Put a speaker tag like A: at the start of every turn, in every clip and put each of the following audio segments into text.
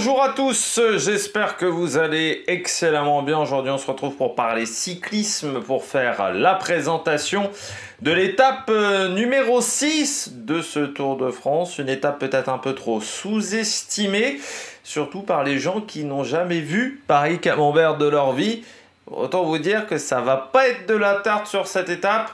A: Bonjour à tous, j'espère que vous allez excellemment bien. Aujourd'hui on se retrouve pour parler cyclisme, pour faire la présentation de l'étape numéro 6 de ce Tour de France. Une étape peut-être un peu trop sous-estimée, surtout par les gens qui n'ont jamais vu Paris-Camembert de leur vie. Autant vous dire que ça va pas être de la tarte sur cette étape.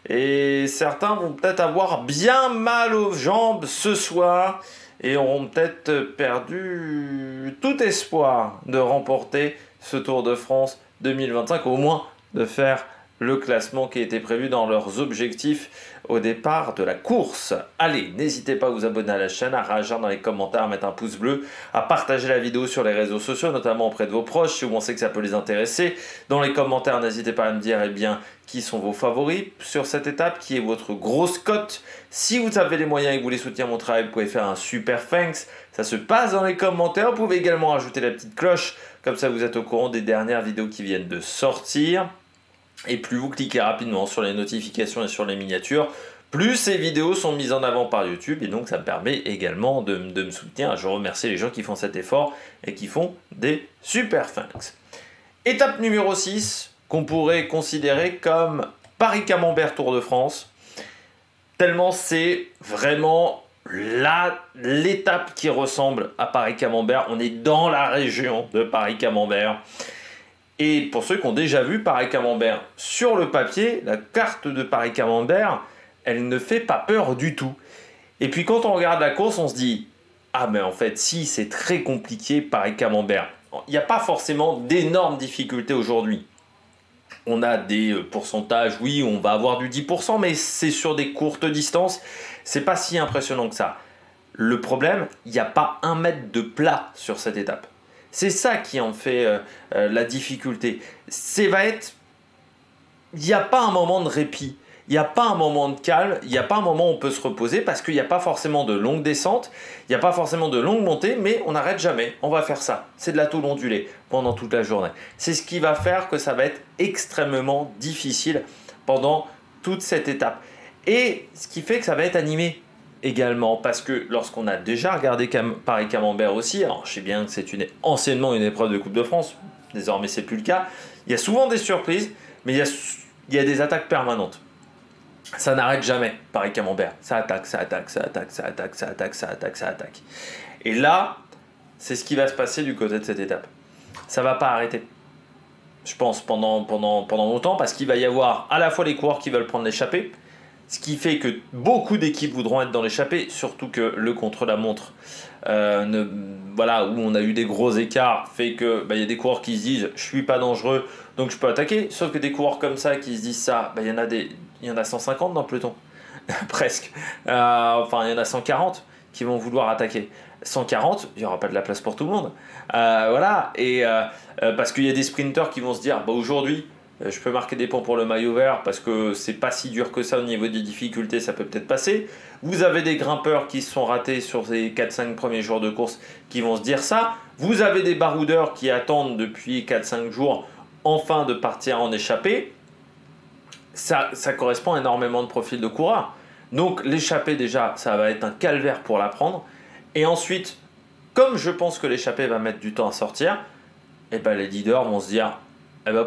A: Et certains vont peut-être avoir bien mal aux jambes ce soir et auront peut-être perdu tout espoir de remporter ce Tour de France 2025, au moins de faire le classement qui était prévu dans leurs objectifs au départ de la course. Allez, n'hésitez pas à vous abonner à la chaîne, à réagir dans les commentaires, à mettre un pouce bleu, à partager la vidéo sur les réseaux sociaux, notamment auprès de vos proches, si vous pensez que ça peut les intéresser. Dans les commentaires, n'hésitez pas à me dire qui sont vos favoris sur cette étape, qui est votre grosse cote. Si vous avez les moyens et que vous voulez soutenir mon travail, vous pouvez faire un super thanks. Ça se passe dans les commentaires. Vous pouvez également ajouter la petite cloche, comme ça vous êtes au courant des dernières vidéos qui viennent de sortir. Et plus vous cliquez rapidement sur les notifications et sur les miniatures, plus ces vidéos sont mises en avant par YouTube. Et donc ça me permet également de me soutenir. Je remercie les gens qui font cet effort et qui font des super thanks. Étape numéro 6, qu'on pourrait considérer comme Paris-Camembert Tour de France. Tellement c'est vraiment l'étape qui ressemble à Paris-Camembert. On est dans la région de Paris-Camembert. Et pour ceux qui ont déjà vu Paris-Camembert sur le papier, la carte de Paris-Camembert, elle ne fait pas peur du tout. Et puis quand on regarde la course, on se dit « Ah mais en fait, si, c'est très compliqué Paris-Camembert ». Il n'y a pas forcément d'énormes difficultés aujourd'hui. On a des pourcentages, oui, on va avoir du 10%, mais c'est sur des courtes distances. C'est pas si impressionnant que ça. Le problème, il n'y a pas 1 mètre de plat sur cette étape. C'est ça qui en fait la difficulté. Il n'y a pas un moment de répit, il n'y a pas un moment de calme, il n'y a pas un moment où on peut se reposer parce qu'il n'y a pas forcément de longues descentes, il n'y a pas forcément de longues montées, mais on n'arrête jamais. On va faire ça. C'est de la tôle ondulée pendant toute la journée. C'est ce qui va faire que ça va être extrêmement difficile pendant toute cette étape. Et ce qui fait que ça va être animé également, parce que lorsqu'on a déjà regardé Paris-Camembert aussi, alors je sais bien que c'est anciennement une épreuve de Coupe de France, désormais c'est plus le cas, il y a souvent des surprises, mais il y a des attaques permanentes. Ça n'arrête jamais, Paris-Camembert. Ça attaque, ça attaque, ça attaque, ça attaque, ça attaque, ça attaque, ça attaque. Et là, c'est ce qui va se passer du côté de cette étape. Ça ne va pas arrêter, je pense, pendant longtemps, parce qu'il va y avoir à la fois les coureurs qui veulent prendre l'échappée, ce qui fait que beaucoup d'équipes voudront être dans l'échappée, surtout que le contre-la-montre, voilà, où on a eu des gros écarts, fait que y a des coureurs qui se disent « je suis pas dangereux, donc je peux attaquer ». Sauf que des coureurs comme ça qui se disent ça, il y en a 150 dans le peloton, presque. Enfin, il y en a 140 qui vont vouloir attaquer. 140, il n'y aura pas de la place pour tout le monde. Voilà, et parce qu'il y a des sprinteurs qui vont se dire aujourd'hui, je peux marquer des points pour le maillot vert parce que c'est pas si dur que ça au niveau des difficultés, ça peut peut-être passer. Vous avez des grimpeurs qui se sont ratés sur ces 4-5 premiers jours de course qui vont se dire ça. Vous avez des baroudeurs qui attendent depuis 4-5 jours enfin de partir en échappée. Ça correspond à énormément de profils de coureurs. Donc l'échappée déjà, ça va être un calvaire pour la prendre. Et ensuite, comme je pense que l'échappée va mettre du temps à sortir, les leaders vont se dire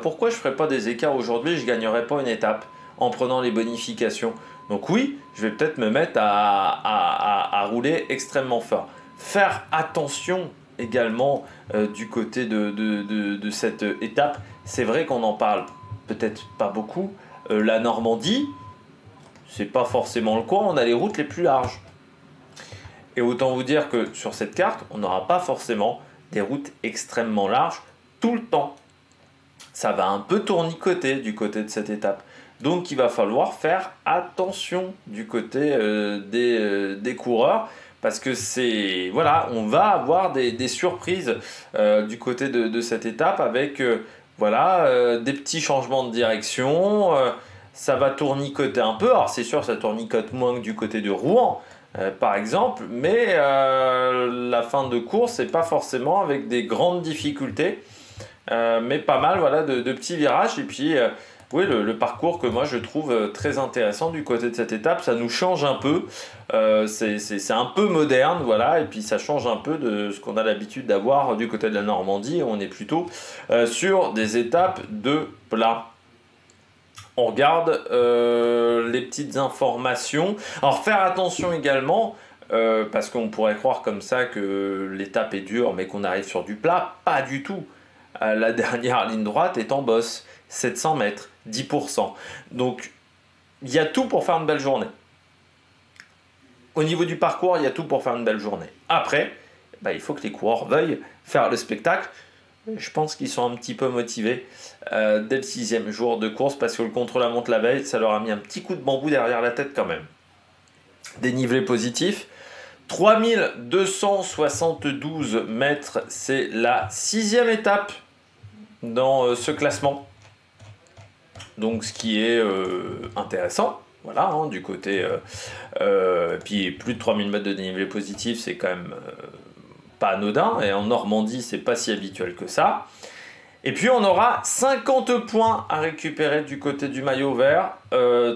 A: pourquoi je ne ferais pas des écarts aujourd'hui, je ne gagnerais pas une étape en prenant les bonifications. Donc oui, je vais peut-être me mettre à rouler extrêmement fort. Faire attention également du côté de cette étape. C'est vrai qu'on en parle peut-être pas beaucoup. La Normandie, c'est pas forcément le coin, on a les routes les plus larges. Et autant vous dire que sur cette carte, on n'aura pas forcément des routes extrêmement larges tout le temps. Ça va un peu tournicoter du côté de cette étape. Donc il va falloir faire attention du côté des coureurs parce que on va avoir des surprises du côté de cette étape avec des petits changements de direction. Ça va tournicoter un peu. Alors c'est sûr, ça tournicote moins que du côté de Rouen. Par exemple, mais la fin de course, c'est pas forcément avec des grandes difficultés. Mais pas mal de petits virages et puis oui, le parcours que moi je trouve très intéressant du côté de cette étape. Ça nous change un peu. C'est un peu moderne, voilà, et puis ça change un peu de ce qu'on a l'habitude d'avoir du côté de la Normandie. On est plutôt sur des étapes de plat. On regarde les petites informations. Alors faire attention également, parce qu'on pourrait croire comme ça que l'étape est dure, mais qu'on arrive sur du plat. Pas du tout. La dernière ligne droite est en bosse, 700 mètres, 10%. Donc il y a tout pour faire une belle journée. Au niveau du parcours, il y a tout pour faire une belle journée. Après, il faut que les coureurs veuillent faire le spectacle. Je pense qu'ils sont un petit peu motivés dès le 6e jour de course parce que le contre-la-montre la veille, ça leur a mis un petit coup de bambou derrière la tête quand même. Dénivelé positif. 3272 mètres, c'est la 6e étape dans ce classement. Donc ce qui est intéressant. Voilà, hein, du côté... puis plus de 3000 mètres de dénivelé positif, c'est quand même... pas anodin, et en Normandie c'est pas si habituel que ça. Et puis on aura 50 points à récupérer du côté du maillot vert,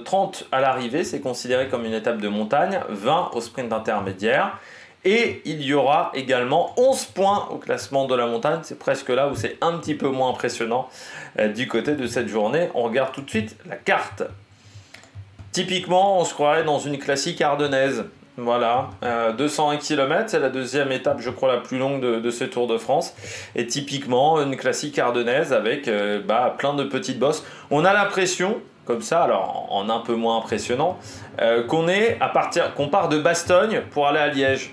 A: 30 à l'arrivée, c'est considéré comme une étape de montagne, 20 au sprint intermédiaire, et il y aura également 11 points au classement de la montagne, c'est presque là où c'est un petit peu moins impressionnant du côté de cette journée. On regarde tout de suite la carte. Typiquement on se croirait dans une classique ardennaise. Voilà, 201 km, c'est la deuxième étape, je crois, la plus longue de ce Tour de France. Et typiquement, une classique ardennaise avec plein de petites bosses. On a l'impression, comme ça, alors en un peu moins impressionnant, qu'on part de Bastogne pour aller à Liège.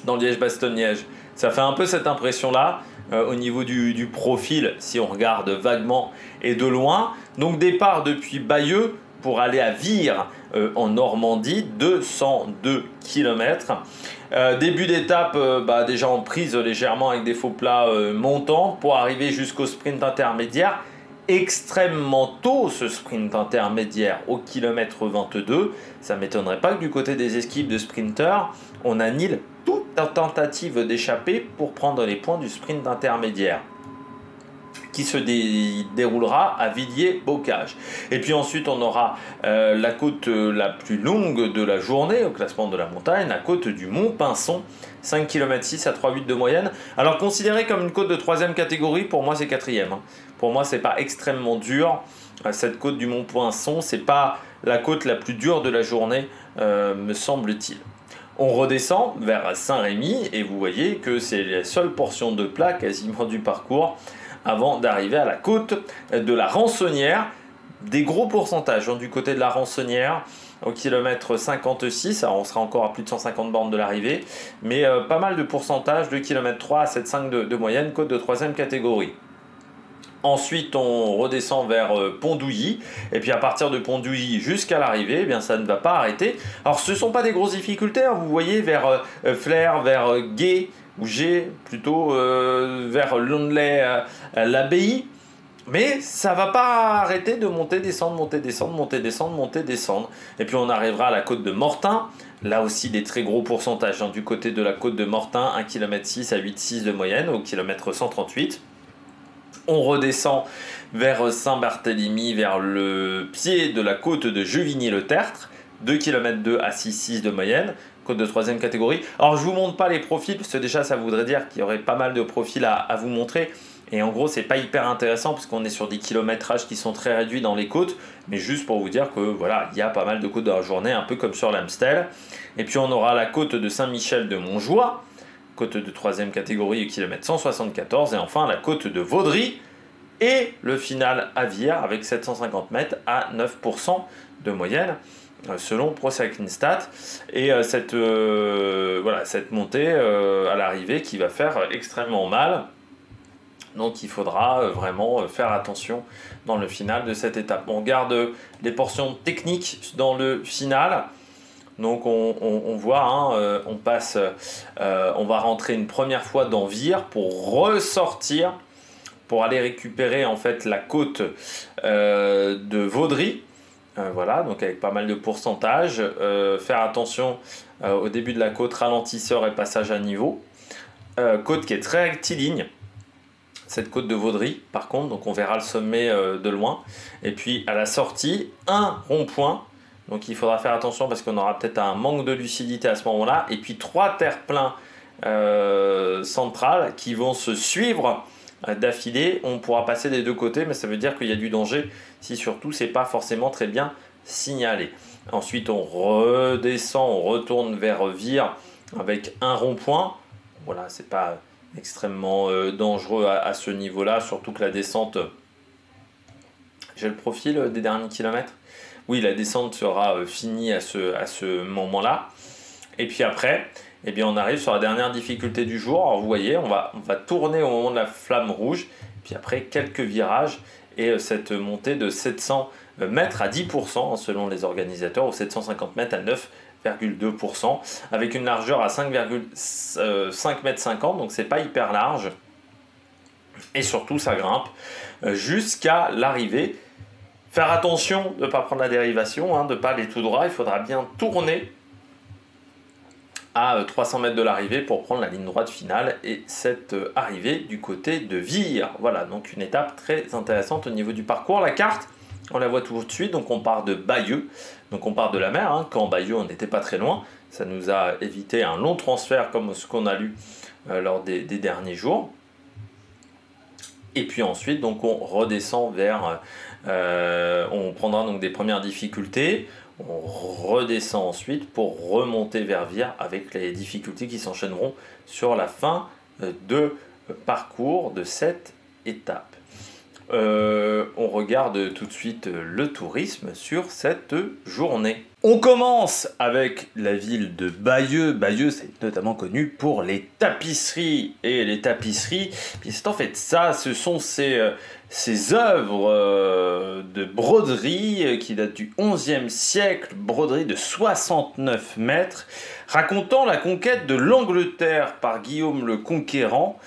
A: Dans Liège-Bastogne-Liège. Ça fait un peu cette impression-là. Au niveau du profil, si on regarde vaguement et de loin. Donc départ depuis Bayeux pour aller à Vire en Normandie, 202 km. Début d'étape déjà en prise légèrement avec des faux plats montants pour arriver jusqu'au sprint intermédiaire. Extrêmement tôt ce sprint intermédiaire au kilomètre 22. Ça ne m'étonnerait pas que du côté des équipes de sprinteurs, on annule toute tentative d'échapper pour prendre les points du sprint intermédiaire qui se déroulera à Villiers-Bocage. Et puis ensuite, on aura la côte la plus longue de la journée au classement de la montagne, la côte du Mont-Pinçon, 5 km 6 à 3,8 de moyenne. Alors, considérée comme une côte de 3e catégorie, pour moi, c'est 4e. Pour moi, c'est pas extrêmement dur. Cette côte du Mont-Pinçon, c'est pas la côte la plus dure de la journée, me semble-t-il. On redescend vers Saint-Rémy et vous voyez que c'est la seule portion de plat quasiment du parcours avant d'arriver à la côte de la Rançonnière. Des gros pourcentages du côté de la Rançonnière au kilomètre 56, alors on sera encore à plus de 150 bornes de l'arrivée, mais pas mal de pourcentages de kilomètre 3 à 7,5 de moyenne, côte de 3e catégorie. Ensuite, on redescend vers Pont-d'Ouilly, et puis à partir de Pont-d'Ouilly jusqu'à l'arrivée, eh bien ça ne va pas arrêter. Alors ce ne sont pas des grosses difficultés, hein, vous voyez, vers Flers, vers Gay, ou G, plutôt vers Londelay-l'Abbaye. Mais ça va pas arrêter de monter, descendre, monter, descendre, monter, descendre, monter, descendre. Et puis on arrivera à la côte de Mortain. Là aussi des très gros pourcentages. Du côté de la côte de Mortain, 1 km 6 à 8,6 de moyenne au kilomètre 138. On redescend vers Saint-Barthélemy, vers le pied de la côte de Jevigny-le-Tertre. 2 km 2 à 6,6 de moyenne. Côte de 3e catégorie. Alors je vous montre pas les profils parce que déjà ça voudrait dire qu'il y aurait pas mal de profils à vous montrer. Et en gros c'est pas hyper intéressant parce qu'on est sur des kilométrages qui sont très réduits dans les côtes. Mais juste pour vous dire que voilà, il y a pas mal de côtes dans la journée, un peu comme sur l'Amstel. Et puis on aura la côte de Saint-Michel de Montjoie, côte de 3e catégorie au kilomètre 174. Et enfin la côte de Vaudry et le final à Vire avec 750 mètres à 9% de moyenne. Selon Pro Cycling Stats, et cette montée à l'arrivée qui va faire extrêmement mal. Donc il faudra vraiment faire attention dans le final de cette étape. On regarde les portions techniques dans le final. Donc on voit, on passe, on va rentrer une première fois dans Vire pour ressortir, pour aller récupérer en fait la côte de Vaudry. Voilà, donc avec pas mal de pourcentages. Faire attention au début de la côte, ralentisseur et passage à niveau. Côte qui est très rectiligne. cette côte de Vaudry, par contre, donc on verra le sommet de loin. Et puis à la sortie, un rond-point. Donc il faudra faire attention parce qu'on aura peut-être un manque de lucidité à ce moment-là. Et puis 3 terre-pleins centrales qui vont se suivre d'affilée. On pourra passer des deux côtés, mais ça veut dire qu'il y a du danger si surtout c'est pas forcément très bien signalé. Ensuite on redescend, on retourne vers Vire avec un rond-point. Voilà, c'est pas extrêmement dangereux à ce niveau-là, surtout que la descente, j'ai le profil des derniers kilomètres. Oui, la descente sera finie à ce moment-là. Et puis après, eh bien, on arrive sur la dernière difficulté du jour. Alors vous voyez, on va tourner au moment de la flamme rouge. Puis après, quelques virages et cette montée de 700 mètres à 10% selon les organisateurs, ou 750 mètres à 9,2%, avec une largeur à 5,5 mètres 50, donc c'est pas hyper large. Et surtout, ça grimpe jusqu'à l'arrivée. Faire attention de ne pas prendre la dérivation, de ne pas aller tout droit. Il faudra bien tourner à 300 mètres de l'arrivée pour prendre la ligne droite finale et cette arrivée du côté de Vire. Voilà, donc une étape très intéressante au niveau du parcours. La carte, on la voit tout de suite, donc on part de Bayeux, donc on part de la mer. Quand Bayeux, on n'était pas très loin. Ça nous a évité un long transfert comme ce qu'on a lu lors des derniers jours. Et puis ensuite, donc on redescend vers... on prendra donc des premières difficultés, on redescend ensuite pour remonter vers Vire avec les difficultés qui s'enchaîneront sur la fin de parcours de cette étape. On regarde tout de suite le tourisme sur cette journée. On commence avec la ville de Bayeux. Bayeux, c'est notamment connu pour les tapisseries. Et les tapisseries, c'est en fait ça, ce sont ces œuvres de broderie qui datent du XIe siècle, broderie de 69 mètres, racontant la conquête de l'Angleterre par Guillaume le Conquérant,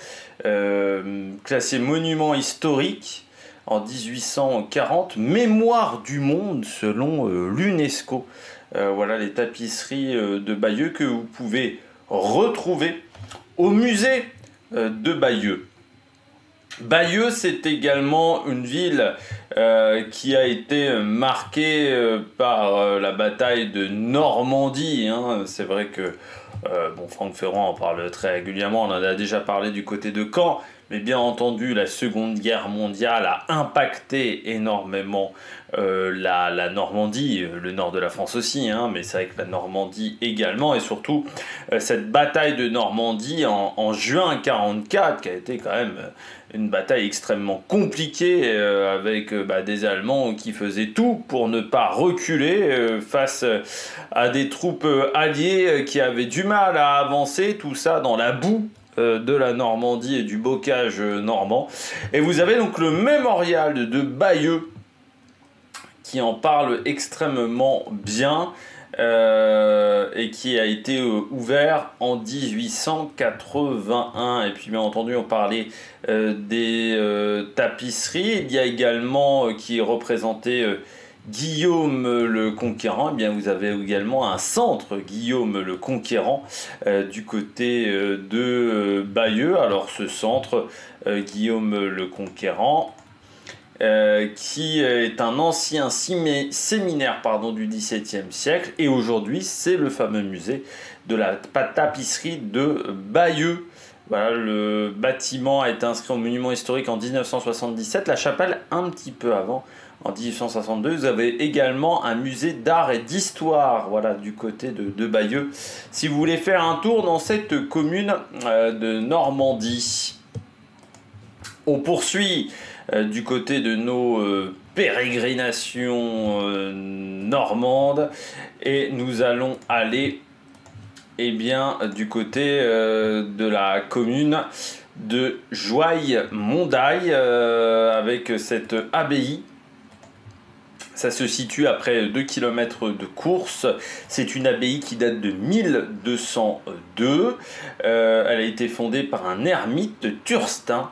A: classé monument historique en 1840, mémoire du monde selon l'UNESCO. Voilà les tapisseries de Bayeux que vous pouvez retrouver au musée de Bayeux. Bayeux, c'est également une ville qui a été marquée par la bataille de Normandie. C'est vrai que Franck Ferrand en parle très régulièrement, on en a déjà parlé du côté de Caen, mais bien entendu, la Seconde Guerre mondiale a impacté énormément la Normandie, le nord de la France aussi, mais c'est vrai que la Normandie également, et surtout cette bataille de Normandie en juin 1944, qui a été quand même une bataille extrêmement compliquée avec des Allemands qui faisaient tout pour ne pas reculer face à des troupes alliées qui avaient du mal à avancer, tout ça dans la boue de la Normandie et du bocage normand. Et vous avez donc le mémorial de Bayeux qui en parle extrêmement bien et qui a été ouvert en 1881. Et puis bien entendu on parlait des tapisseries. Il y a également qui est représenté Guillaume le Conquérant. Eh bien, vous avez également un centre Guillaume le Conquérant du côté de Bayeux. Alors ce centre Guillaume le Conquérant qui est un ancien séminaire du XVIIe siècle, et aujourd'hui c'est le fameux musée de la tapisserie de Bayeux. Voilà, le bâtiment a été inscrit au monument historique en 1977, la chapelle un petit peu avant, en 1862. Vous avez également un musée d'art et d'histoire, voilà, du côté de Bayeux, si vous voulez faire un tour dans cette commune de Normandie. On poursuit du côté de nos pérégrinations normandes, et nous allons aller du côté de la commune de Joyeuse-Mondaille avec cette abbaye. Ça se situe après 2 km de course. C'est une abbaye qui date de 1202. Elle a été fondée par un ermite Turstin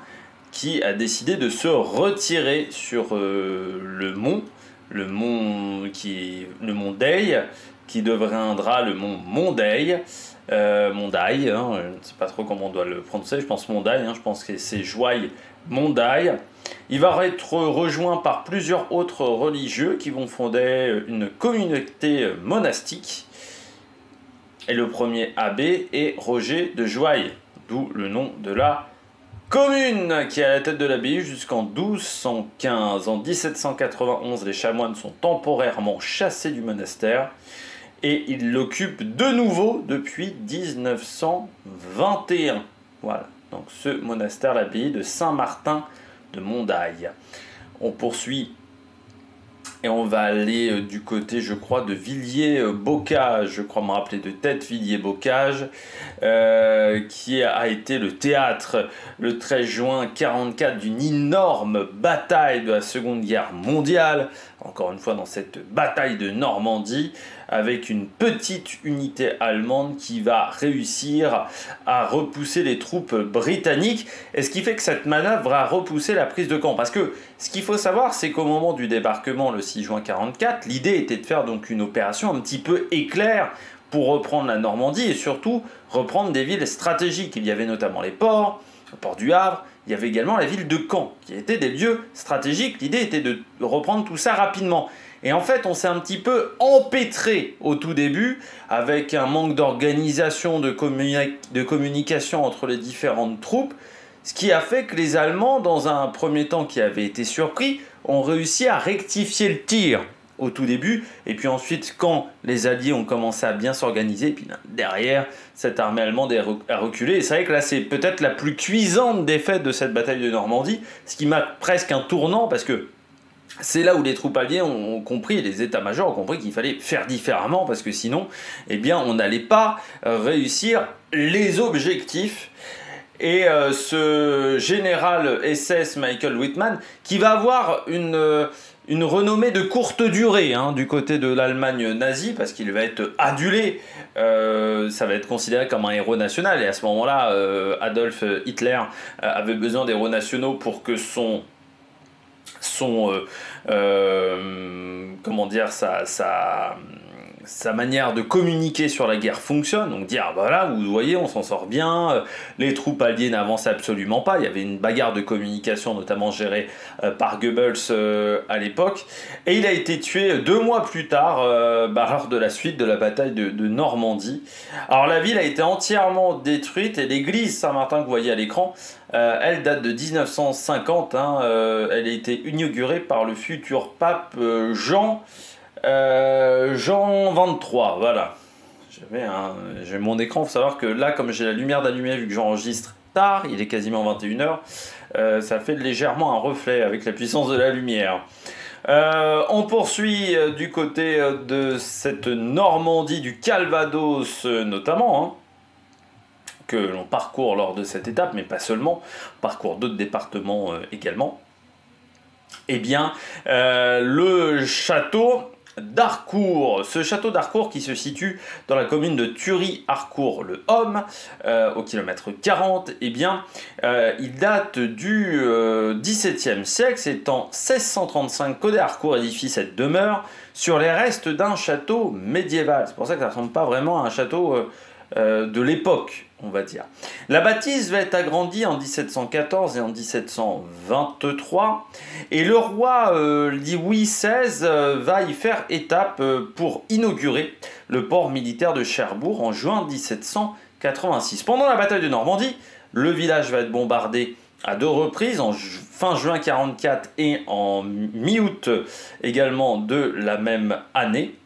A: qui a décidé de se retirer sur le mont Deille, qui deviendra le mont Mondaï. Mondaï, hein, je ne sais pas trop comment on doit le prononcer, je pense Mondaï, hein, je pense que c'est Joailles Mondaï. Il va être rejoint par plusieurs autres religieux qui vont fonder une communauté monastique. Et le premier abbé est Roger de Joailles, d'où le nom de la commune qui est à la tête de l'abbaye jusqu'en 1215. En 1791, les chanoines sont temporairement chassés du monastère et ils l'occupent de nouveau depuis 1921. Voilà, donc ce monastère, l'abbaye de Saint-Martin de Mondaï. On poursuit et on va aller du côté, je crois, de Villiers-Bocage, je crois me rappeler de tête, Villiers-Bocage, qui a été le théâtre le 13 juin 1944 d'une énorme bataille de la Seconde Guerre mondiale, encore une fois dans cette bataille de Normandie, avec une petite unité allemande qui va réussir à repousser les troupes britanniques, et ce qui fait que cette manœuvre va repousser la prise de Caen, parce que ce qu'il faut savoir, c'est qu'au moment du débarquement le 6 juin 1944, l'idée était de faire donc une opération un petit peu éclair pour reprendre la Normandie et surtout reprendre des villes stratégiques. Il y avait notamment les ports, le port du Havre, il y avait également la ville de Caen, qui étaient des lieux stratégiques. L'idée était de reprendre tout ça rapidement. Et en fait, on s'est un petit peu empêtré au tout début, avec un manque d'organisation, de communication entre les différentes troupes, ce qui a fait que les Allemands, dans un premier temps qui avaient été surpris, ont réussi à rectifier le tir au tout début, et puis ensuite quand les Alliés ont commencé à bien s'organiser, puis derrière cette armée allemande a reculé, et c'est vrai que là c'est peut-être la plus cuisante défaite de cette bataille de Normandie, ce qui marque presque un tournant, parce que c'est là où les troupes alliées ont compris, les états-majors ont compris qu'il fallait faire différemment, parce que sinon, eh bien, on n'allait pas réussir les objectifs. Et ce général SS Michael Wittmann, qui va avoir une renommée de courte durée hein, du côté de l'Allemagne nazie, parce qu'il va être adulé, ça va être considéré comme un héros national, et à ce moment-là, Adolf Hitler avait besoin d'héros nationaux pour que comment dire, sa manière de communiquer sur la guerre fonctionne, donc dire voilà, vous voyez, on s'en sort bien, les troupes alliées n'avancent absolument pas, il y avait une bagarre de communication notamment gérée par Goebbels à l'époque, et il a été tué 2 mois plus tard lors de la suite de la bataille de Normandie. Alors la ville a été entièrement détruite, et l'église Saint-Martin que vous voyez à l'écran, elle date de 1950, hein, elle a été inaugurée par le futur pape Jean 23, voilà. J'ai mon écran, il faut savoir que là, comme j'ai la lumière d'allumée, vu que j'enregistre tard, il est quasiment 21h, ça fait légèrement un reflet avec la puissance de la lumière. On poursuit du côté de cette Normandie, du Calvados notamment, hein, que l'on parcourt lors de cette étape, mais pas seulement, on parcourt d'autres départements également. Eh bien, le château d'Harcourt, ce château d'Harcourt qui se situe dans la commune de Thury-Harcourt-le-Homme, au kilomètre 40, eh bien, il date du XVIIe siècle. C'est en 1635 qu'Audet Harcourt édifie cette demeure sur les restes d'un château médiéval. C'est pour ça que ça ne ressemble pas vraiment à un château de l'époque, on va dire. La bâtisse va être agrandie en 1714 et en 1723, et le roi Louis XVI va y faire étape pour inaugurer le port militaire de Cherbourg en juin 1786. Pendant la bataille de Normandie, le village va être bombardé à 2 reprises, en fin juin 1944 et en mi-août également de la même année.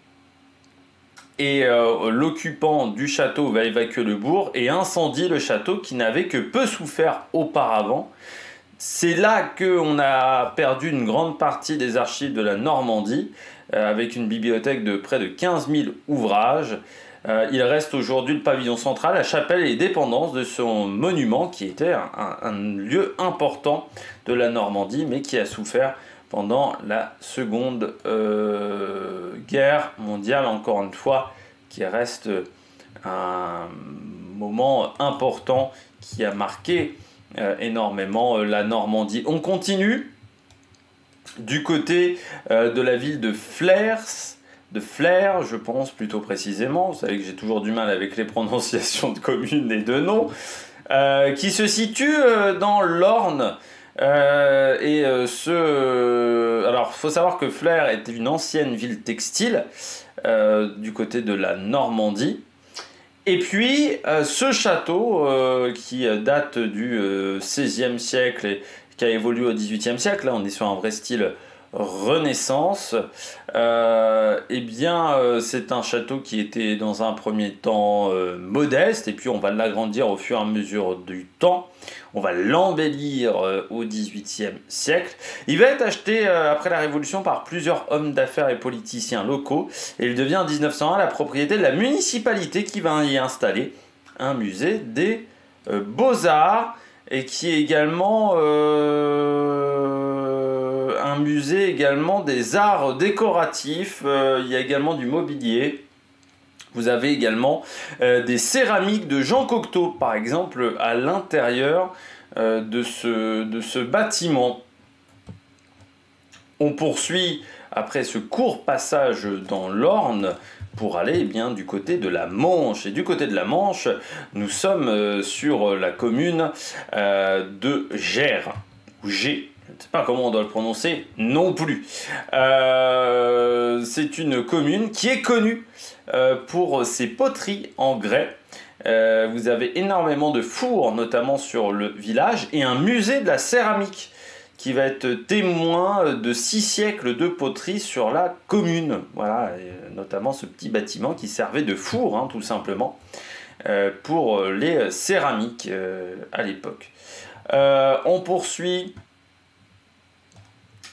A: Et l'occupant du château va évacuer le bourg et incendie le château qui n'avait que peu souffert auparavant. C'est là qu'on a perdu une grande partie des archives de la Normandie, avec une bibliothèque de près de 15 000 ouvrages. Il reste aujourd'hui le pavillon central, la chapelle et les dépendances de son monument, qui était un lieu important de la Normandie, mais qui a souffert pendant la Seconde Guerre mondiale, encore une fois, qui reste un moment important qui a marqué énormément la Normandie. On continue du côté de la ville de Flers, de Flers, je pense plutôt précisément. Vous savez que j'ai toujours du mal avec les prononciations de communes et de noms. Qui se situe dans l'Orne. Alors, il faut savoir que Flers était une ancienne ville textile du côté de la Normandie. Et puis, ce château, qui date du XVIe siècle et qui a évolué au XVIIIe siècle, là on est sur un vrai style Renaissance, eh bien, c'est un château qui était dans un premier temps modeste, et puis on va l'agrandir au fur et à mesure du temps. On va l'embellir au XVIIIe siècle. Il va être acheté après la Révolution par plusieurs hommes d'affaires et politiciens locaux, et il devient en 1901 la propriété de la municipalité qui va y installer un musée des Beaux-Arts, et qui est également un musée également des arts décoratifs. Il y a également du mobilier. Vous avez également des céramiques de Jean Cocteau, par exemple, à l'intérieur de ce bâtiment. On poursuit après ce court passage dans l'Orne pour aller bien du côté de la Manche. Et du côté de la Manche, nous sommes sur la commune de Gers, ou G. Je ne sais pas comment on doit le prononcer non plus. C'est une commune qui est connue pour ses poteries en grès. Vous avez énormément de fours, notamment sur le village, et un musée de la céramique qui va être témoin de 6 siècles de poterie sur la commune. Voilà, et notamment ce petit bâtiment qui servait de four, hein, tout simplement, pour les céramiques à l'époque. On poursuit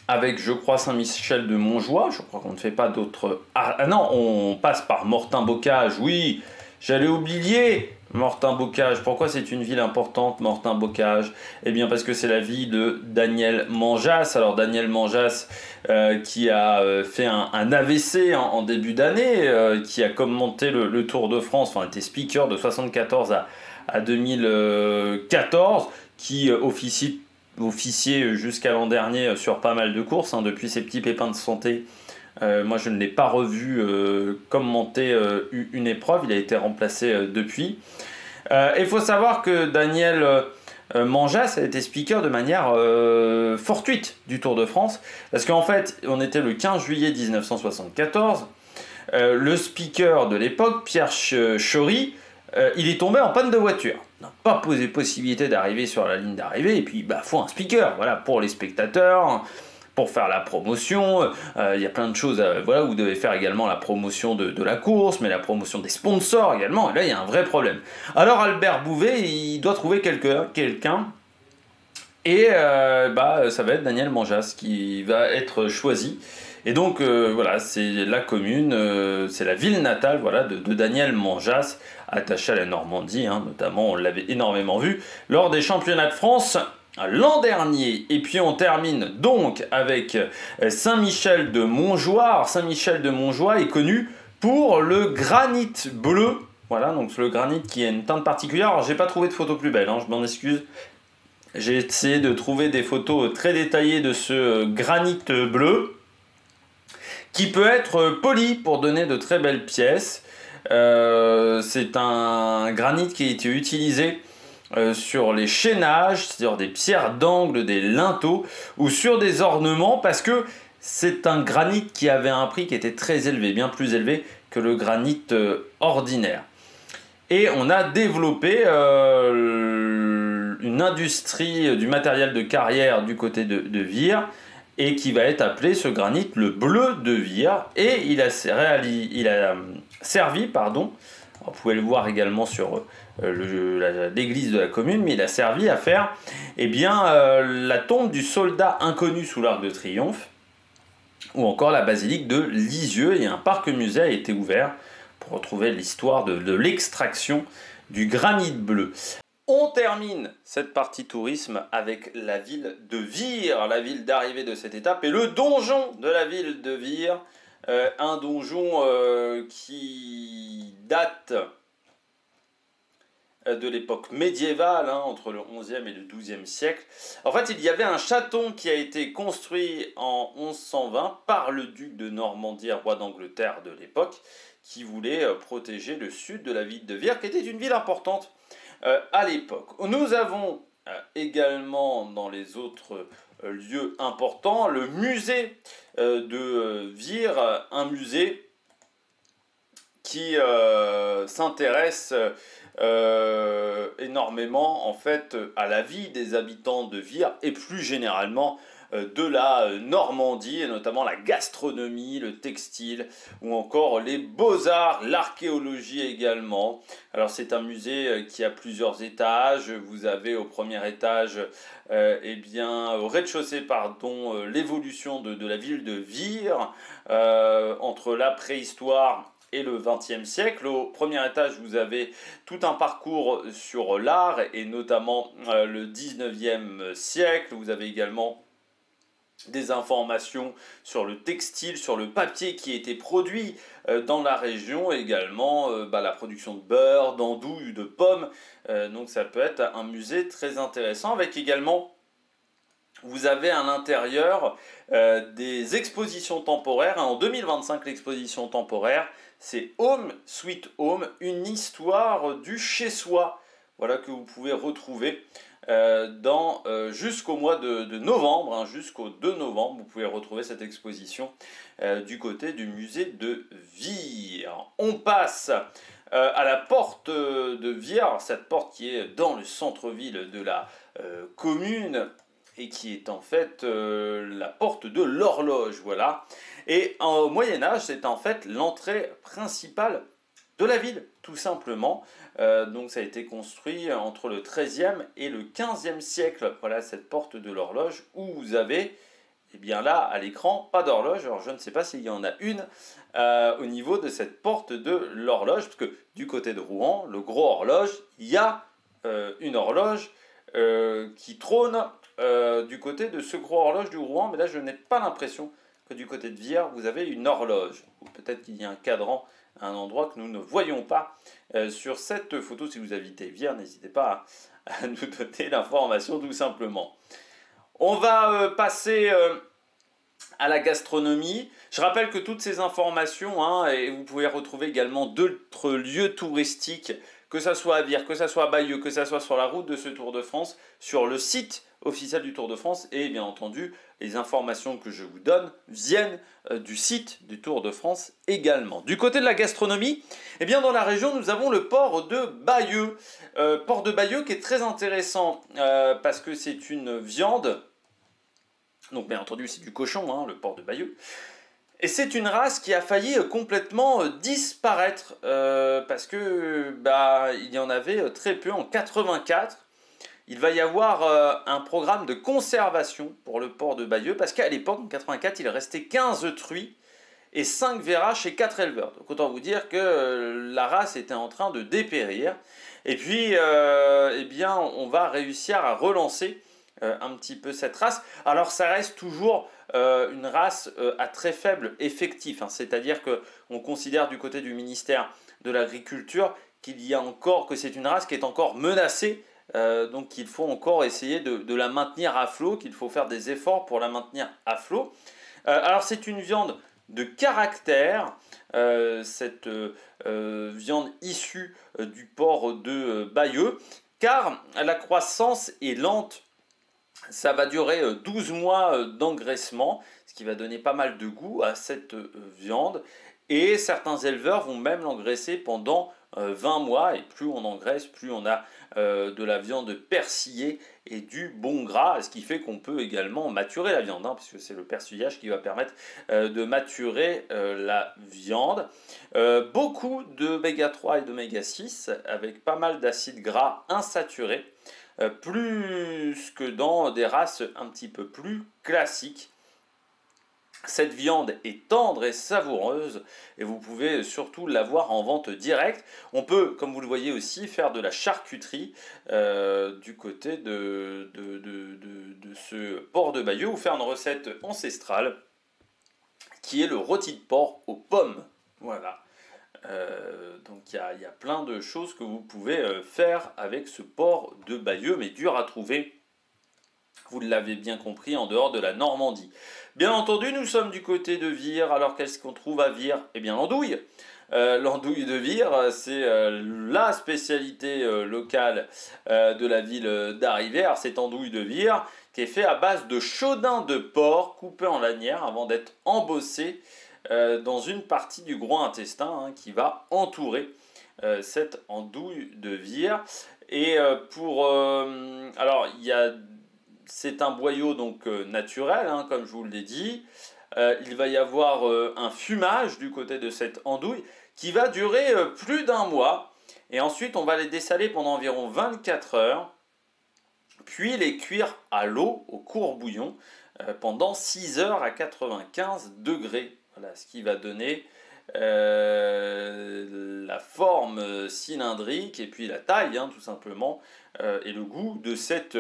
A: avec, je crois, Saint-Michel de Montjoie. Je crois qu'on ne fait pas d'autres... Ah non, on passe par Mortain-Bocage. Oui, j'allais oublier Mortain-Bocage. Pourquoi c'est une ville importante, Mortain-Bocage? Eh bien parce que c'est la vie de Daniel Manjas. Alors Daniel Manjas qui a fait un AVC en début d'année, qui a commenté le Tour de France, enfin était speaker de 1974 à 2014, qui officier jusqu'à l'an dernier sur pas mal de courses, hein, depuis ses petits pépins de santé. Moi je ne l'ai pas revu commenter une épreuve, il a été remplacé depuis. Il faut savoir que Daniel Manjas a été speaker de manière fortuite du Tour de France, parce qu'en fait on était le 15 juillet 1974, le speaker de l'époque, Pierre Chory, il est tombé en panne de voiture. N'a pas posé possibilité d'arriver sur la ligne d'arrivée, et puis bah faut un speaker, voilà, pour les spectateurs, pour faire la promotion. Il y a plein de choses, voilà, vous devez faire également la promotion de la course, mais la promotion des sponsors également, et là il y a un vrai problème. Alors Albert Bouvet, il doit trouver quelqu'un, et ça va être Daniel Manjas qui va être choisi. Et donc voilà, c'est la commune, c'est la ville natale, voilà, de Daniel Manjas, attaché à la Normandie, hein, notamment on l'avait énormément vu lors des championnats de France l'an dernier. Et puis on termine donc avec Saint-Michel de Montjoie. Alors Saint-Michel de Montjoie est connu pour le granit bleu. Voilà, donc le granit qui a une teinte particulière. Alors j'ai pas trouvé de photo plus belle, hein, je m'en excuse. J'ai essayé de trouver des photos très détaillées de ce granit bleu, qui peut être poli pour donner de très belles pièces. C'est un granit qui a été utilisé sur les chaînages, c'est-à-dire des pierres d'angle, des linteaux, ou sur des ornements, parce que c'est un granit qui avait un prix qui était très élevé, bien plus élevé que le granit ordinaire. Et on a développé une industrie du matériel de carrière du côté de Vire, et qui va être appelé ce granit le bleu de Vire, et il a servi, pardon, vous pouvez le voir également sur l'église de la commune, mais il a servi à faire la tombe du soldat inconnu sous l'Arc de Triomphe, ou encore la basilique de Lisieux, et un parc-musée a été ouvert pour retrouver l'histoire de l'extraction du granit bleu. On termine cette partie tourisme avec la ville de Vire, la ville d'arrivée de cette étape, et le donjon de la ville de Vire, un donjon qui date de l'époque médiévale, hein, entre le XIe et le XIIe siècle. En fait, il y avait un château qui a été construit en 1120 par le duc de Normandie, roi d'Angleterre de l'époque, qui voulait protéger le sud de la ville de Vire, qui était une ville importante à l'époque. Nous avons également dans les autres lieux importants le musée de Vire, un musée qui s'intéresse énormément en fait à la vie des habitants de Vire et plus généralement de la Normandie et notamment la gastronomie, le textile ou encore les beaux-arts, l'archéologie également. Alors c'est un musée qui a plusieurs étages. Vous avez au premier étage, eh bien, au rez-de-chaussée, pardon, l'évolution de la ville de Vire entre la préhistoire et le XXe siècle. Au premier étage, vous avez tout un parcours sur l'art et notamment le XIXe siècle. Vous avez également des informations sur le textile, sur le papier qui a été produit dans la région, également la production de beurre, d'andouille, de pommes. Donc ça peut être un musée très intéressant avec également, vous avez à l'intérieur des expositions temporaires. En 2025, l'exposition temporaire, c'est Home Sweet Home, une histoire du chez-soi. Voilà, que vous pouvez retrouver jusqu'au mois de novembre, hein, jusqu'au 2 novembre. Vous pouvez retrouver cette exposition du côté du musée de Vire. On passe à la porte de Vire, cette porte qui est dans le centre-ville de la commune et qui est en fait la porte de l'horloge, voilà. Et au Moyen-Âge, c'est en fait l'entrée principale de la ville, tout simplement. Donc ça a été construit entre le XIIIe et le XVe siècle. Voilà cette porte de l'horloge où vous avez, eh bien là, à l'écran, pas d'horloge. Alors je ne sais pas s'il y en a une au niveau de cette porte de l'horloge, parce que du côté de Rouen, le gros horloge, il y a une horloge qui trône du côté de ce gros horloge du Rouen, mais là je n'ai pas l'impression que du côté de Vire, vous avez une horloge. Ou peut-être qu'il y a un cadran à un endroit que nous ne voyons pas sur cette photo. Si vous habitez Vire, n'hésitez pas à nous donner l'information tout simplement. On va passer à la gastronomie. Je rappelle que toutes ces informations, hein, et vous pouvez retrouver également d'autres lieux touristiques, que ça soit à Vire, que ça soit à Bayeux, que ça soit sur la route de ce Tour de France, sur le site officiel du Tour de France, et bien entendu, les informations que je vous donne viennent du site du Tour de France également. Du côté de la gastronomie, eh bien dans la région, nous avons le port de Bayeux. Port de Bayeux qui est très intéressant parce que c'est une viande. Donc bien entendu c'est du cochon, hein, le port de Bayeux. Et c'est une race qui a failli complètement disparaître parce que il y en avait très peu. En 84, il va y avoir un programme de conservation pour le port de Bayeux parce qu'à l'époque, en 84, il restait 15 truies et 5 verraches et 4 éleveurs. Donc autant vous dire que la race était en train de dépérir. Et puis, eh bien, on va réussir à relancer un petit peu cette race. Alors ça reste toujours une race à très faible effectif, hein, c'est-à-dire qu'on considère du côté du ministère de l'Agriculture qu'il y a encore, que c'est une race qui est encore menacée, donc il faut encore essayer de la maintenir à flot, qu'il faut faire des efforts pour la maintenir à flot. Alors c'est une viande de caractère, cette viande issue du port de Bayeux, car la croissance est lente. Ça va durer 12 mois d'engraissement, ce qui va donner pas mal de goût à cette viande. Et certains éleveurs vont même l'engraisser pendant 20 mois. Et plus on engraisse, plus on a de la viande persillée et du bon gras. Ce qui fait qu'on peut également maturer la viande, hein, puisque c'est le persillage qui va permettre de maturer la viande. Beaucoup d'oméga 3 et d'oméga 6, avec pas mal d'acides gras insaturés. Plus que dans des races un petit peu plus classiques. Cette viande est tendre et savoureuse et vous pouvez surtout l'avoir en vente directe. On peut, comme vous le voyez aussi, faire de la charcuterie du côté de ce port de Bayeux ou faire une recette ancestrale qui est le rôti de porc aux pommes. Voilà. Donc il y a plein de choses que vous pouvez faire avec ce port de Bayeux, mais dur à trouver. Vous l'avez bien compris, en dehors de la Normandie. Bien entendu, nous sommes du côté de Vire. Alors qu'est-ce qu'on trouve à Vire? Eh bien l'andouille. L'andouille de Vire, c'est la spécialité locale de la ville d'Arrivée. Cette andouille de Vire qui est faite à base de chaudin de porc coupé en lanières avant d'être embossé dans une partie du gros intestin qui va entourer cette andouille de Vire. Et alors, c'est un boyau donc naturel, comme je vous l'ai dit. Il va y avoir un fumage du côté de cette andouille qui va durer plus d'un mois. Et ensuite, on va les dessaler pendant environ 24 heures. Puis les cuire à l'eau, au court bouillon, pendant 6 heures à 95 degrés. Voilà ce qui va donner la forme cylindrique et puis la taille, tout simplement, et le goût de cette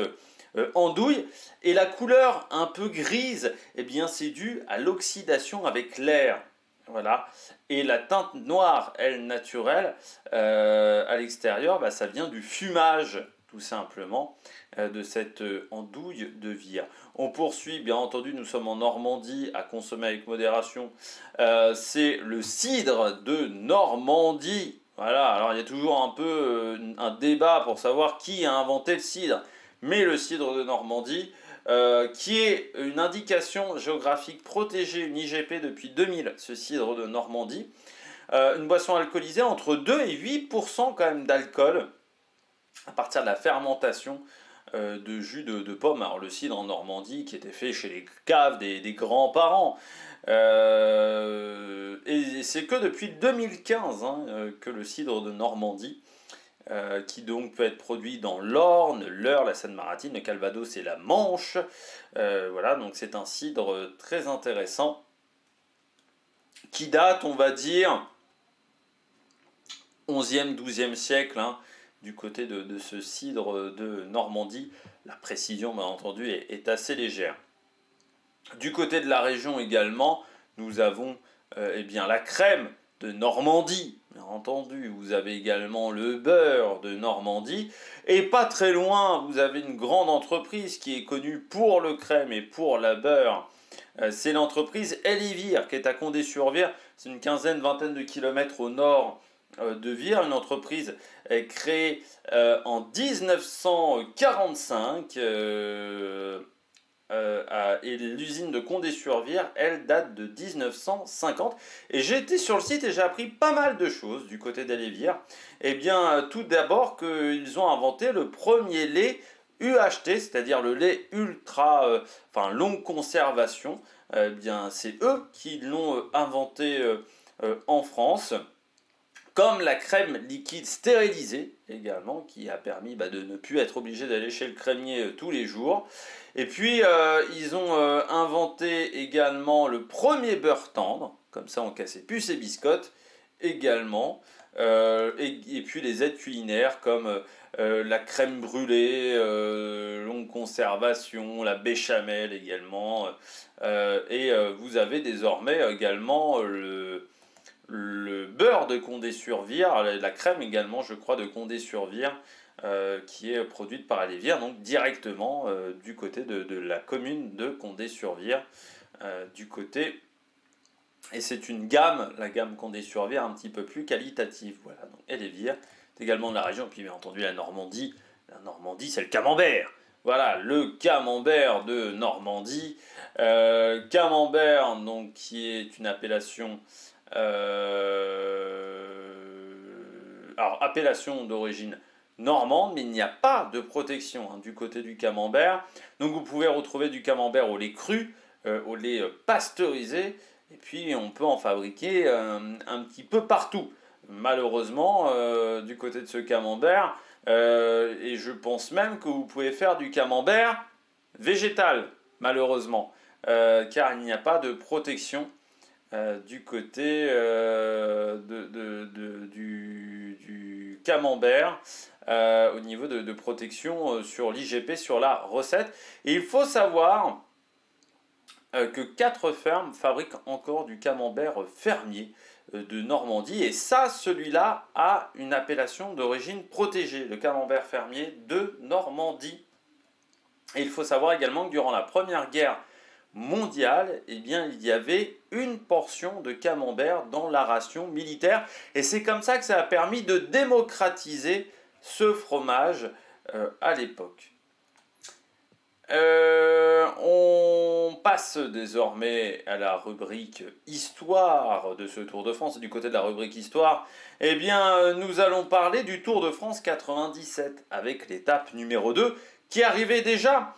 A: andouille. Et la couleur un peu grise, eh bien c'est dû à l'oxydation avec l'air. Voilà. Et la teinte noire, elle, naturelle, à l'extérieur, ça vient du fumage, tout simplement, de cette andouille de Vire. On poursuit, bien entendu, nous sommes en Normandie, à consommer avec modération. C'est le cidre de Normandie. Voilà, alors il y a toujours un peu un débat pour savoir qui a inventé le cidre. Mais le cidre de Normandie, qui est une indication géographique protégée, une IGP depuis 2000, ce cidre de Normandie. Une boisson alcoolisée entre 2 et 8% quand même d'alcool, à partir de la fermentation de jus de pomme. Alors le cidre en Normandie qui était fait chez les caves des grands-parents. Et c'est que depuis 2015 que le cidre de Normandie, qui donc peut être produit dans l'Orne, l'Eure, la Seine-Maritime, le Calvados et la Manche. Voilà, donc c'est un cidre très intéressant qui date, on va dire, 11e, 12e siècle, du côté de ce cidre de Normandie. La précision, bien entendu, est assez légère. Du côté de la région également, nous avons la crème de Normandie, bien entendu. Vous avez également le beurre de Normandie. Et pas très loin, vous avez une grande entreprise qui est connue pour le crème et pour la beurre. C'est l'entreprise Elivire qui est à Condé-sur-Vire. C'est une quinzaine, vingtaine de kilomètres au nord de Vire, une entreprise créée en 1945 et l'usine de Condé-sur-Vire, elle date de 1950. Et j'ai été sur le site et j'ai appris pas mal de choses du côté d'Elivire. Eh bien, tout d'abord qu'ils ont inventé le premier lait UHT, c'est-à-dire le lait ultra, longue conservation. Eh bien, c'est eux qui l'ont inventé en France. Comme la crème liquide stérilisée également, qui a permis de ne plus être obligé d'aller chez le crémier tous les jours. Et puis, ils ont inventé également le premier beurre tendre, comme ça on cassait plus ses biscottes, également. Et puis les aides culinaires comme la crème brûlée, longue conservation, la béchamel également. Et vous avez désormais également le beurre de Condé-sur-Vire, la crème également, je crois, de Condé-sur-Vire, qui est produite par Elivire, donc directement du côté de la commune de Condé-sur-Vire, du côté. Et c'est une gamme, la gamme Condé-sur-Vire, un petit peu plus qualitative. Voilà, donc Elivire, c'est également de la région, et puis bien entendu la Normandie. La Normandie, c'est le camembert. Voilà, le camembert de Normandie. Camembert, donc, qui est une appellation. Alors, appellation d'origine normande, mais il n'y a pas de protection du côté du camembert. Donc, vous pouvez retrouver du camembert au lait cru, au lait pasteurisé, et puis on peut en fabriquer un petit peu partout. Malheureusement, du côté de ce camembert, et je pense même que vous pouvez faire du camembert végétal, malheureusement, car il n'y a pas de protection du côté du camembert au niveau de protection sur l'IGP, sur la recette. Et il faut savoir que 4 fermes fabriquent encore du camembert fermier de Normandie. Et ça, celui-là a une appellation d'origine protégée, le camembert fermier de Normandie. Et il faut savoir également que durant la Première Guerre mondiale, eh bien, il y avait une portion de camembert dans la ration militaire. Et c'est comme ça que ça a permis de démocratiser ce fromage à l'époque. On passe désormais à la rubrique Histoire de ce Tour de France. Et du côté de la rubrique Histoire, eh bien, nous allons parler du Tour de France 97 avec l'étape numéro 2 qui arrivait déjà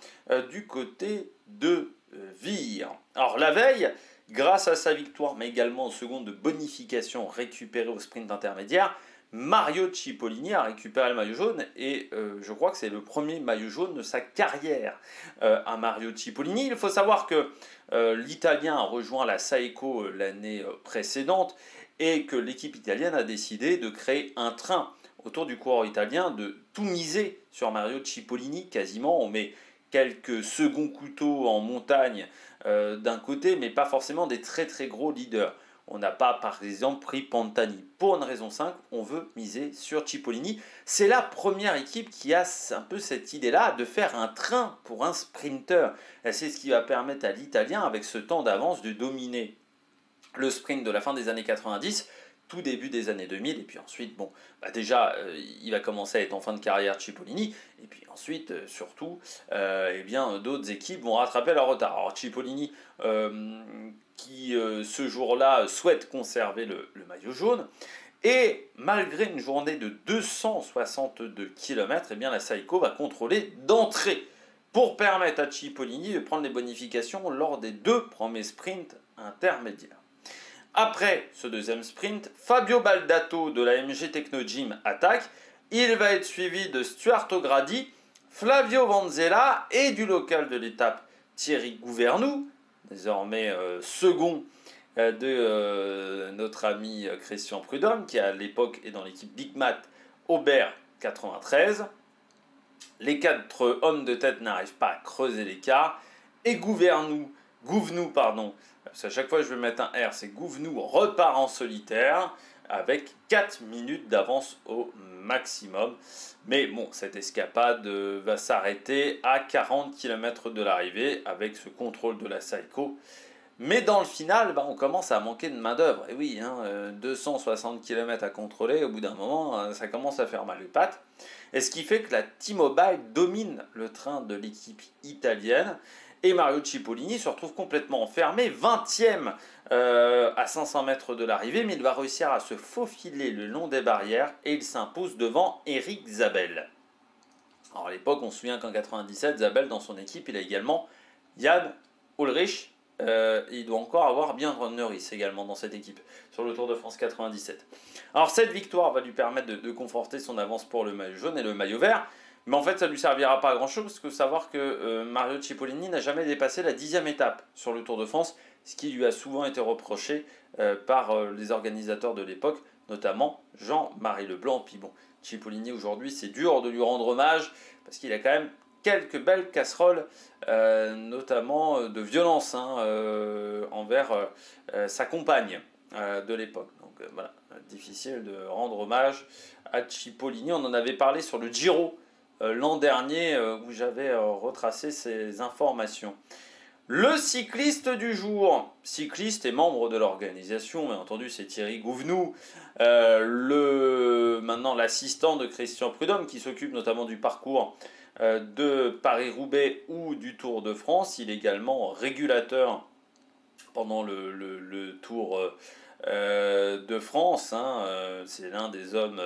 A: du côté de Vire. Alors la veille, grâce à sa victoire, mais également aux secondes de bonification récupérées au sprint intermédiaire, Mario Cipollini a récupéré le maillot jaune et je crois que c'est le premier maillot jaune de sa carrière à Mario Cipollini. Il faut savoir que l'Italien a rejoint la Saeco l'année précédente et que l'équipe italienne a décidé de créer un train autour du coureur italien, de tout miser sur Mario Cipollini quasiment. On met quelques seconds couteaux en montagne d'un côté, mais pas forcément des très très gros leaders. On n'a pas, par exemple, pris Pantani. Pour une raison simple, on veut miser sur Cipollini. C'est la première équipe qui a un peu cette idée-là de faire un train pour un sprinter. C'est ce qui va permettre à l'Italien, avec ce temps d'avance, de dominer le sprint de la fin des années 90, tout début des années 2000. Et puis ensuite, bon, déjà, il va commencer à être en fin de carrière Cipollini. Et puis ensuite, surtout, eh bien, d'autres équipes vont rattraper leur retard. Alors Cipollini qui ce jour-là souhaite conserver le maillot jaune. Et malgré une journée de 262 km, eh bien, la Saeco va contrôler d'entrée pour permettre à Cipollini de prendre les bonifications lors des 2 premiers sprints intermédiaires. Après ce deuxième sprint, Fabio Baldato de la MG Technogym attaque. Il va être suivi de Stuart O'Grady, Flavio Vanzella et du local de l'étape Thierry Gouvernou, désormais second de notre ami Christian Prudhomme, qui à l'époque est dans l'équipe Big Mat Aubert 93. Les 4 hommes de tête n'arrivent pas à creuser l'écart. Et Gouvernou, parce qu'à chaque fois je vais mettre un R, c'est Gouvernou repart en solitaire avec 4 minutes d'avance au maximum. Mais bon, cette escapade va s'arrêter à 40 km de l'arrivée avec ce contrôle de la Saeco. Mais dans le final, on commence à manquer de main-d'œuvre. Et oui, 260 km à contrôler, au bout d'un moment, ça commence à faire mal les pattes. Et ce qui fait que la T-Mobile domine le train de l'équipe italienne. Et Mario Cipollini se retrouve complètement enfermé, 20e à 500 mètres de l'arrivée, mais il va réussir à se faufiler le long des barrières et il s'impose devant Eric Zabel. Alors à l'époque, on se souvient qu'en 97, Zabel, dans son équipe, il a également Jan Ullrich. Il doit encore avoir bien Neuris également dans cette équipe sur le Tour de France 97. Alors cette victoire va lui permettre de conforter son avance pour le maillot jaune et le maillot vert. Mais en fait, ça ne lui servira pas à grand-chose, parce que savoir que Mario Cipollini n'a jamais dépassé la 10e étape sur le Tour de France, ce qui lui a souvent été reproché par les organisateurs de l'époque, notamment Jean-Marie Leblanc. Puis bon, Cipollini aujourd'hui, c'est dur de lui rendre hommage, parce qu'il a quand même quelques belles casseroles, notamment de violence envers sa compagne de l'époque. Donc voilà, difficile de rendre hommage à Cipollini. On en avait parlé sur le Giro l'an dernier où j'avais retracé ces informations. Le cycliste du jour, cycliste et membre de l'organisation, bien entendu c'est Thierry Gouvenou, maintenant l'assistant de Christian Prudhomme qui s'occupe notamment du parcours de Paris-Roubaix ou du Tour de France. Il est également régulateur pendant le Tour de France. C'est l'un des hommes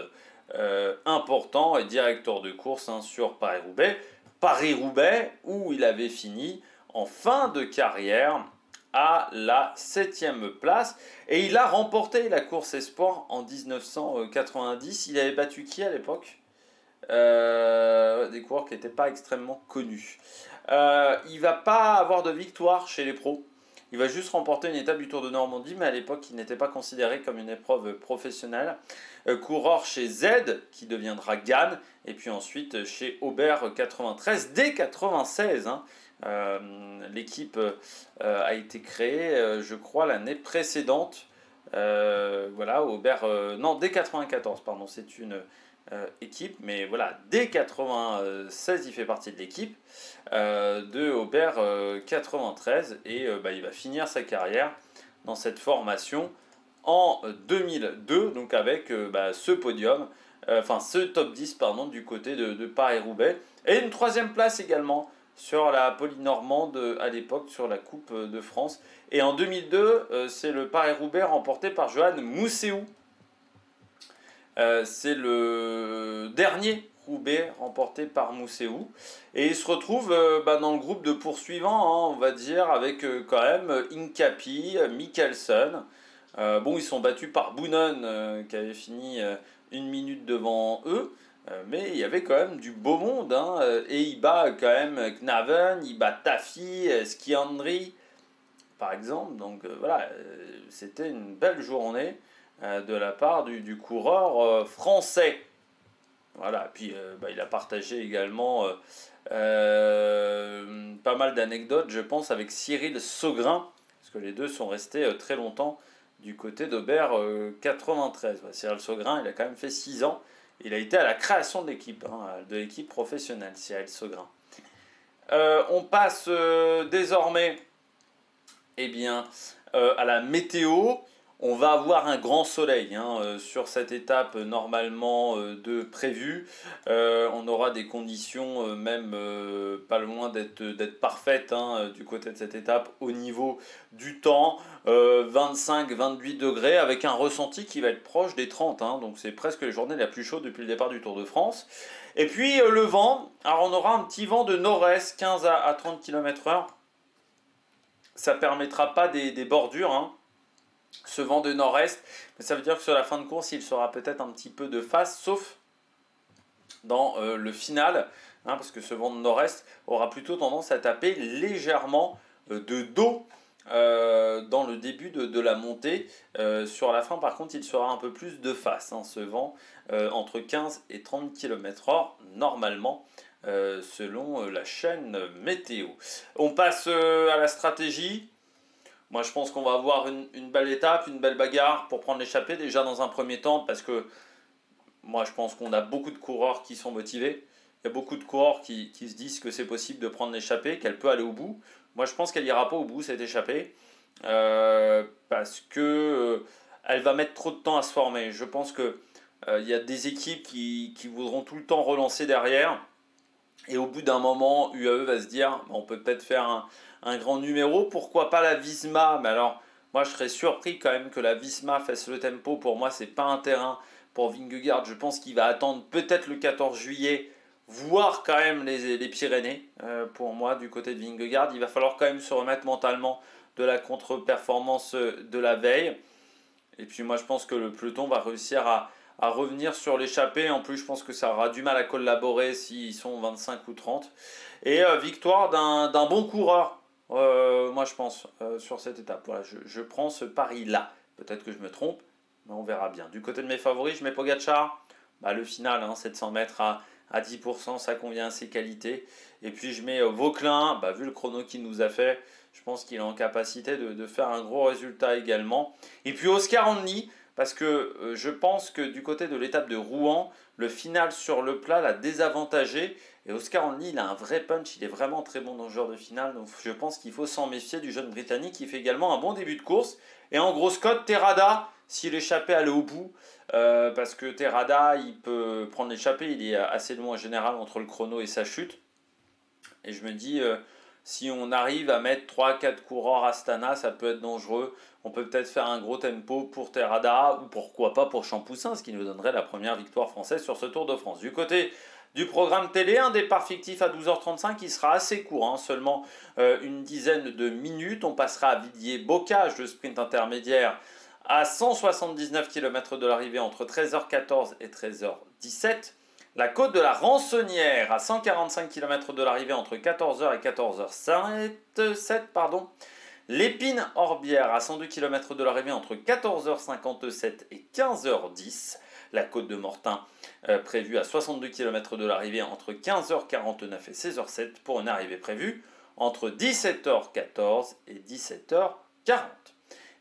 A: importants et directeur de course sur Paris-Roubaix. Paris-Roubaix où il avait fini en fin de carrière à la 7e place. Et il a remporté la course Espoir en 1990. Il avait battu qui à l'époque ? Des coureurs qui n'étaient pas extrêmement connus. Il ne va pas avoir de victoire chez les pros. Il va juste remporter une étape du Tour de Normandie, mais à l'époque, il n'était pas considéré comme une épreuve professionnelle. Coureur chez Z, qui deviendra Gann, et puis ensuite chez Aubert 93, dès 96. L'équipe a été créée, je crois, l'année précédente. Voilà, Aubert, non, dès 94, pardon, c'est une équipe, mais voilà, dès 96, il fait partie de l'équipe de Aubert 93, et bah, il va finir sa carrière dans cette formation en 2002, donc avec bah, ce podium, enfin ce top 10 pardon, du côté de Paris-Roubaix, et une troisième place également sur la Polynormande à l'époque, sur la Coupe de France. Et en 2002, c'est le Paris-Roubaix remporté par Johan Mousseau. C'est le dernier Roubaix remporté par Mousseau. Et il se retrouve bah, dans le groupe de poursuivants, hein, on va dire, avec quand même Incapi, Mikkelsen. Bon, ils sont battus par Boonen, qui avait fini une minute devant eux. Mais il y avait quand même du beau monde. Hein, et il bat quand même Knaven, il bat Tafi, Ski Henry, par exemple. Donc voilà, c'était une belle journée de la part du coureur français. Voilà, puis bah, il a partagé également pas mal d'anecdotes, je pense, avec Cyril Saugrin, parce que les deux sont restés très longtemps du côté d'Aubert 93. Ouais, Cyril Saugrin, il a quand même fait 6 ans. Il a été à la création de l'équipe, hein, de l'équipe professionnelle, Cyril Saugrin. On passe désormais eh bien, à la météo. On va avoir un grand soleil hein, sur cette étape normalement de prévue. On aura des conditions même pas loin d'être parfaites hein, du côté de cette étape au niveau du temps. 25-28 degrés avec un ressenti qui va être proche des 30. Hein, donc c'est presque la journée la plus chaude depuis le départ du Tour de France. Et puis le vent, alors on aura un petit vent de nord-est, 15 à 30 km/h. Ça ne permettra pas des bordures. Hein. Ce vent de nord-est, mais ça veut dire que sur la fin de course, il sera peut-être un petit peu de face, sauf dans le final, hein, parce que ce vent de nord-est aura plutôt tendance à taper légèrement de dos dans le début de la montée. Sur la fin, par contre, il sera un peu plus de face, hein, ce vent, entre 15 et 30 km/h normalement. Selon la chaîne météo. On passe à la stratégie. Moi, je pense qu'on va avoir une belle étape, une belle bagarre pour prendre l'échappée, déjà dans un premier temps, parce que moi, je pense qu'on a beaucoup de coureurs qui sont motivés. Il y a beaucoup de coureurs qui se disent que c'est possible de prendre l'échappée, qu'elle peut aller au bout. Moi, je pense qu'elle n'ira pas au bout, cette échappée, parce que elle va mettre trop de temps à se former. Je pense qu'il y a des équipes qui voudront tout le temps relancer derrière. Et au bout d'un moment, UAE va se dire, on peut peut-être faire un grand numéro, pourquoi pas la Visma? Mais alors, moi je serais surpris quand même que la Visma fasse le tempo. Pour moi, c'est pas un terrain pour Vingegaard. Je pense qu'il va attendre peut-être le 14 juillet, voire quand même les Pyrénées. Pour moi, du côté de Vingegaard, il va falloir quand même se remettre mentalement de la contre-performance de la veille. Et puis moi, je pense que le peloton va réussir à revenir sur l'échappée. En plus, je pense que ça aura du mal à collaborer s'ils sont 25 ou 30. Et victoire d'un bon coureur, moi je pense, sur cette étape. Voilà, je prends ce pari-là. Peut-être que je me trompe, mais on verra bien. Du côté de mes favoris, je mets Pogacar. Bah, le final, hein, 700 mètres à 10%, ça convient à ses qualités. Et puis je mets Vauquelin, bah, vu le chrono qu'il nous a fait, je pense qu'il est en capacité de faire un gros résultat également. Et puis Oscar Henry, parce que je pense que du côté de l'étape de Rouen, le final sur le plat l'a désavantagé. Et Oscar Henry, il a un vrai punch, il est vraiment très bon dans ce genre de finale. Donc je pense qu'il faut s'en méfier du jeune Britannique qui fait également un bon début de course. Et en grosse cote, Terrada, s'il échappait, allait au bout. Parce que Terrada, il peut prendre l'échappée, il est assez loin en général entre le chrono et sa chute. Et je me dis, si on arrive à mettre 3-4 coureurs Astana, ça peut être dangereux. On peut peut-être faire un gros tempo pour Terrada ou pourquoi pas pour Champoussin, ce qui nous donnerait la première victoire française sur ce Tour de France. Du côté du programme télé, un départ fictif à 12h35 qui sera assez court, hein, seulement une dizaine de minutes. On passera à Villiers-Bocage, le sprint intermédiaire, à 179 km de l'arrivée entre 13h14 et 13h17. La côte de la Rançonnière à 145 km de l'arrivée entre 14h et 14h07. L'Épine-Orbière à 102 km de l'arrivée entre 14h57 et 15h10. La côte de Mortain prévue à 62 km de l'arrivée entre 15h49 et 16h07 pour une arrivée prévue entre 17h14 et 17h40.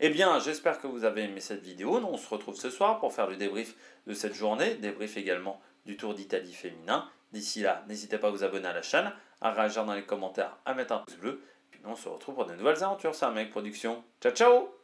A: Eh bien, j'espère que vous avez aimé cette vidéo. Nous, on se retrouve ce soir pour faire le débrief de cette journée, débrief également du Tour d'Italie féminin. D'ici là, n'hésitez pas à vous abonner à la chaîne, à réagir dans les commentaires, à mettre un pouce bleu. Puis nous, on se retrouve pour de nouvelles aventures. C'est un mec production. Ciao, ciao!